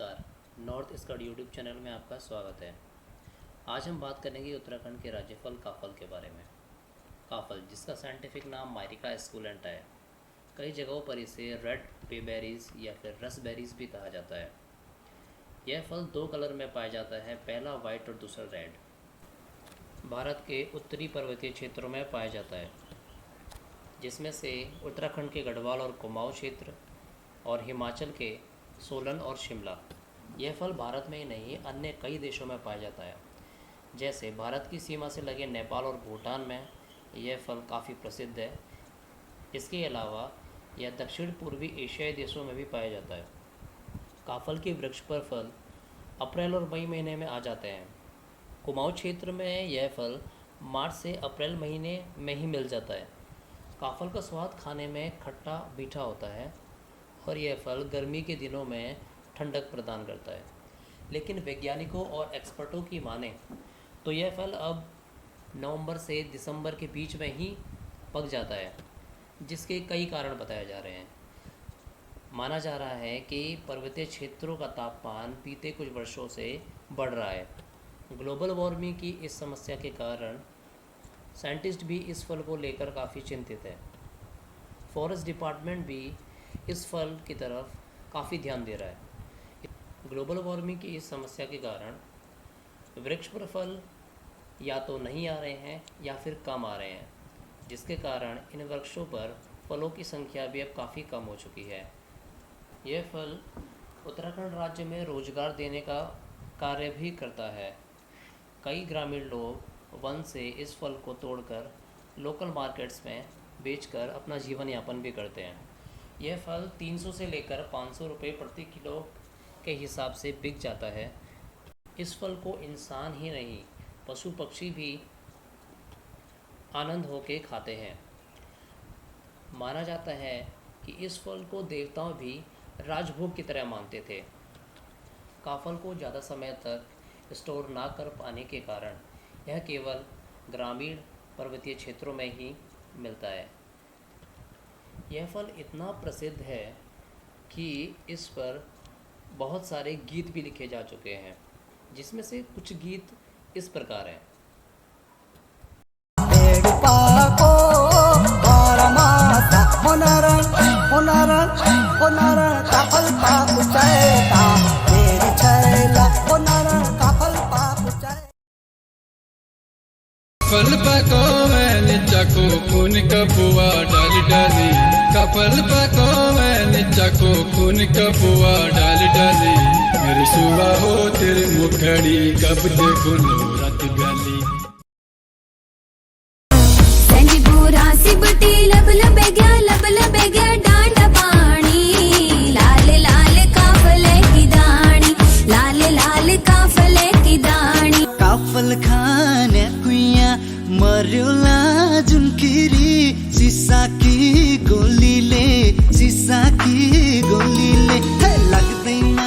नमस्कार। North Scud YouTube channel में आपका स्वागत है। आज हम बात करेंगे उत्तराखंड के राज्यफल काफल के बारे में। काफल, जिसका साइंटिफिक नाम माइरिका एस्कुलेंटा है, कई जगहों पर इसे रेड पेबेरीज या फिर रसबेरीज भी कहा जाता है। यह फल दो कलर में पाया जाता है, पहला वाइट और दूसरा रेड। भारत के उत्तरी पर्वतीय क्षेत्रों में पाया जाता है, जिसमें से उत्तराखंड के गढ़वाल और कुमाऊं क्षेत्र और हिमाचल के सोलन और शिमला। यह फल भारत में ही नहीं अन्य कई देशों में पाया जाता है, जैसे भारत की सीमा से लगे नेपाल और भूटान में यह फल काफ़ी प्रसिद्ध है। इसके अलावा यह दक्षिण पूर्वी एशियाई देशों में भी पाया जाता है। काफल के वृक्ष पर फल अप्रैल और मई महीने में आ जाते हैं। कुमाऊं क्षेत्र में यह फल मार्च से अप्रैल महीने में ही मिल जाता है। काफल का स्वाद खाने में खट्टा मीठा होता है और यह फल गर्मी के दिनों में ठंडक प्रदान करता है। लेकिन वैज्ञानिकों और एक्सपर्टों की माने तो यह फल अब नवंबर से दिसंबर के बीच में ही पक जाता है, जिसके कई कारण बताए जा रहे हैं। माना जा रहा है कि पर्वतीय क्षेत्रों का तापमान बीते कुछ वर्षों से बढ़ रहा है। ग्लोबल वार्मिंग की इस समस्या के कारण साइंटिस्ट भी इस फल को लेकर काफ़ी चिंतित है। फॉरेस्ट डिपार्टमेंट भी इस फल की तरफ काफ़ी ध्यान दे रहा है। ग्लोबल वार्मिंग की इस समस्या के कारण वृक्ष पर फल या तो नहीं आ रहे हैं या फिर कम आ रहे हैं, जिसके कारण इन वृक्षों पर फलों की संख्या भी अब काफ़ी कम हो चुकी है। यह फल उत्तराखंड राज्य में रोजगार देने का कार्य भी करता है। कई ग्रामीण लोग वन से इस फल को तोड़कर लोकल मार्केट्स में बेचकर अपना जीवन यापन भी करते हैं। यह फल 300 से लेकर 500 रुपये प्रति किलो के हिसाब से बिक जाता है। इस फल को इंसान ही नहीं, पशु पक्षी भी आनंद होके खाते हैं। माना जाता है कि इस फल को देवताओं भी राजभोग की तरह मानते थे। काफल को ज़्यादा समय तक स्टोर ना कर पाने के कारण यह केवल ग्रामीण पर्वतीय क्षेत्रों में ही मिलता है। यह फल इतना प्रसिद्ध है कि इस पर बहुत सारे गीत भी लिखे जा चुके हैं, जिसमें से कुछ गीत इस प्रकार हैं। कपल पको मैंने चको खून का बुआ डाली डाली। कपल पको मैंने चको खून का बुआ डाली डाली। मेरी सुबह हो तेरी मुखड़ी कब देखो नौरत गली। संजीपुरा सिबटी लब लबे गया डांडा पानी। लाल लाल काफले की दानी, लाल लाल काफले की दानी। काफल खाने कुइया मरुला जुनकिरी। शीशा की गोली ले, शीशा की गोली ले, लाग्दैन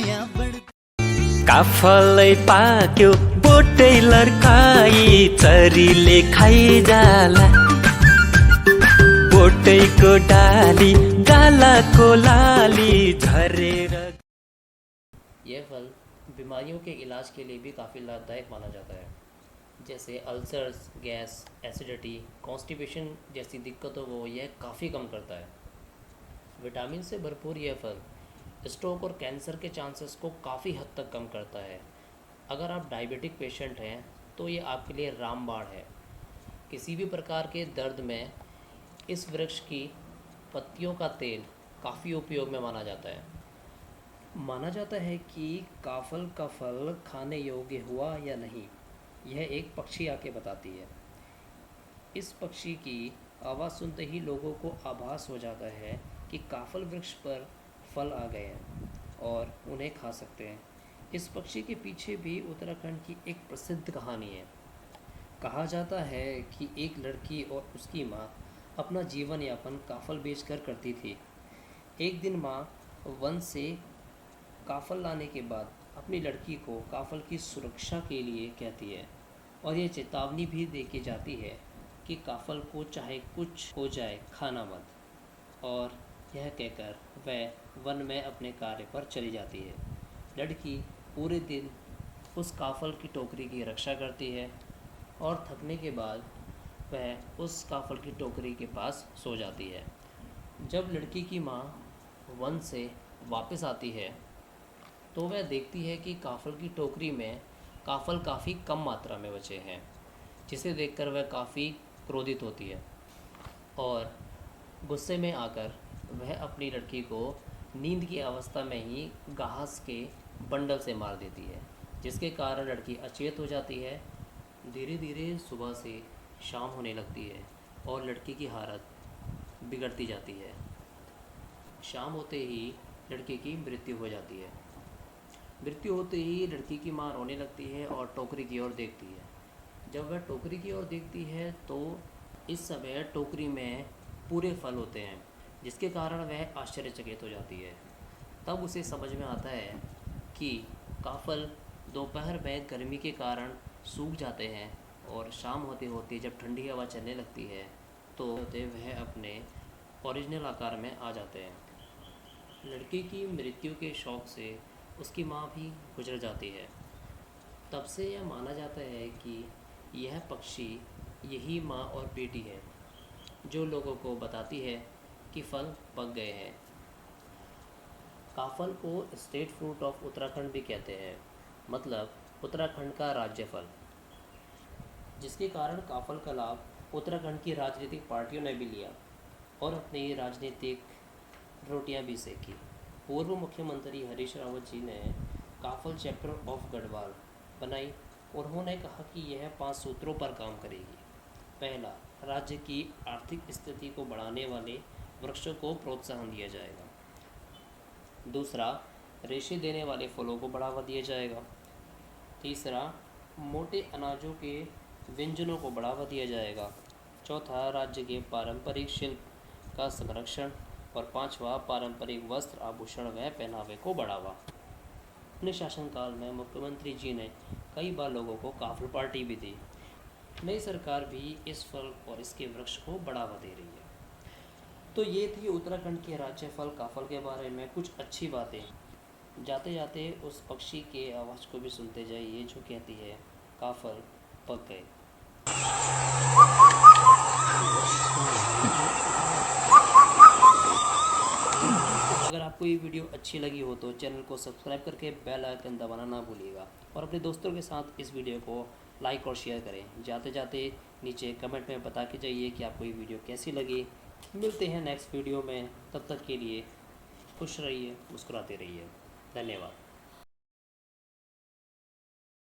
या बड। काफलै पाक्यो बोटै लड्काई, चरीले खाइजाला। बोटैको डाली गालाको लाली झरेर। यह फल बीमारियों के इलाज के लिए भी काफ़ी लाभदायक माना जाता है, जैसे अल्सर्स, गैस, एसिडिटी, कॉन्स्टिपेशन जैसी दिक्कतों को यह काफ़ी कम करता है। विटामिन से भरपूर यह फल स्ट्रोक और कैंसर के चांसेस को काफ़ी हद तक कम करता है। अगर आप डायबिटिक पेशेंट हैं तो ये आपके लिए रामबाण है। किसी भी प्रकार के दर्द में इस वृक्ष की पत्तियों का तेल काफ़ी उपयोग में माना जाता है। माना जाता है कि काफल का फल खाने योग्य हुआ या नहीं, यह एक पक्षी आके बताती है। इस पक्षी की आवाज़ सुनते ही लोगों को आभास हो जाता है कि काफल वृक्ष पर फल आ गए हैं और उन्हें खा सकते हैं। इस पक्षी के पीछे भी उत्तराखंड की एक प्रसिद्ध कहानी है। कहा जाता है कि एक लड़की और उसकी माँ अपना जीवन यापन काफल बेचकर करती थी। एक दिन माँ वन से काफल लाने के बाद अपनी लड़की को काफल की सुरक्षा के लिए कहती है और ये चेतावनी भी दे के जाती है कि काफल को चाहे कुछ हो जाए खाना मत। और यह कहकर वह वन में अपने कार्य पर चली जाती है। लड़की पूरे दिन उस काफल की टोकरी की रक्षा करती है और थकने के बाद वह उस काफल की टोकरी के पास सो जाती है। जब लड़की की माँ वन से वापस आती है तो वह देखती है कि काफल की टोकरी में काफल काफ़ी कम मात्रा में बचे हैं, जिसे देखकर वह काफ़ी क्रोधित होती है और गुस्से में आकर वह अपनी लड़की को नींद की अवस्था में ही घास के बंडल से मार देती है, जिसके कारण लड़की अचेत हो जाती है। धीरे धीरे सुबह से शाम होने लगती है और लड़की की हालत बिगड़ती जाती है। शाम होते ही लड़की की मृत्यु हो जाती है। मृत्यु होते ही लड़की की माँ रोने लगती है और टोकरी की ओर देखती है। जब वह टोकरी की ओर देखती है तो इस समय टोकरी में पूरे फल होते हैं, जिसके कारण वह आश्चर्यचकित हो जाती है। तब उसे समझ में आता है कि काफल दोपहर में गर्मी के कारण सूख जाते हैं और शाम होते होते जब ठंडी हवा चलने लगती है तो वह अपने ओरिजिनल आकार में आ जाते हैं। लड़की की मृत्यु के शौक से उसकी माँ भी गुजर जाती है। तब से यह माना जाता है कि यह पक्षी यही माँ और बेटी है जो लोगों को बताती है कि फल पक गए हैं। काफल को स्टेट फ्रूट ऑफ उत्तराखंड भी कहते हैं, मतलब उत्तराखंड का राज्य फल, जिसके कारण काफल का लाभ उत्तराखंड की राजनीतिक पार्टियों ने भी लिया और अपनी राजनीतिक रोटियां भी सेकी। पूर्व मुख्यमंत्री हरीश रावत जी ने काफल चैप्टर ऑफ गढ़वाल बनाई और उन्होंने कहा कि यह 5 सूत्रों पर काम करेगी। पहला, राज्य की आर्थिक स्थिति को बढ़ाने वाले वृक्षों को प्रोत्साहन दिया जाएगा। दूसरा, रेशे देने वाले फलों को बढ़ावा दिया जाएगा। तीसरा, मोटे अनाजों के व्यंजनों को बढ़ावा दिया जाएगा। चौथा, राज्य के पारंपरिक शिल्प का संरक्षण। और पांचवा, पारंपरिक वस्त्र, आभूषण व पहनावे को बढ़ावा। अपने शासनकाल में मुख्यमंत्री जी ने कई बार लोगों को काफल पार्टी भी दी। नई सरकार भी इस फल और इसके वृक्ष को बढ़ावा दे रही है। तो ये थी उत्तराखंड के राज्य फल काफल के बारे में कुछ अच्छी बातें। जाते जाते उस पक्षी के आवाज़ को भी सुनते जाइए जो कहती है काफल पक गए। अगर आपको ये वीडियो अच्छी लगी हो तो चैनल को सब्सक्राइब करके बेल आइकन दबाना ना भूलिएगा और अपने दोस्तों के साथ इस वीडियो को लाइक और शेयर करें। जाते जाते नीचे कमेंट में बता के जाइए कि आपको ये वीडियो कैसी लगी। मिलते हैं नेक्स्ट वीडियो में, तब तक के लिए खुश रहिए, मुस्कुराते रहिए। धन्यवाद।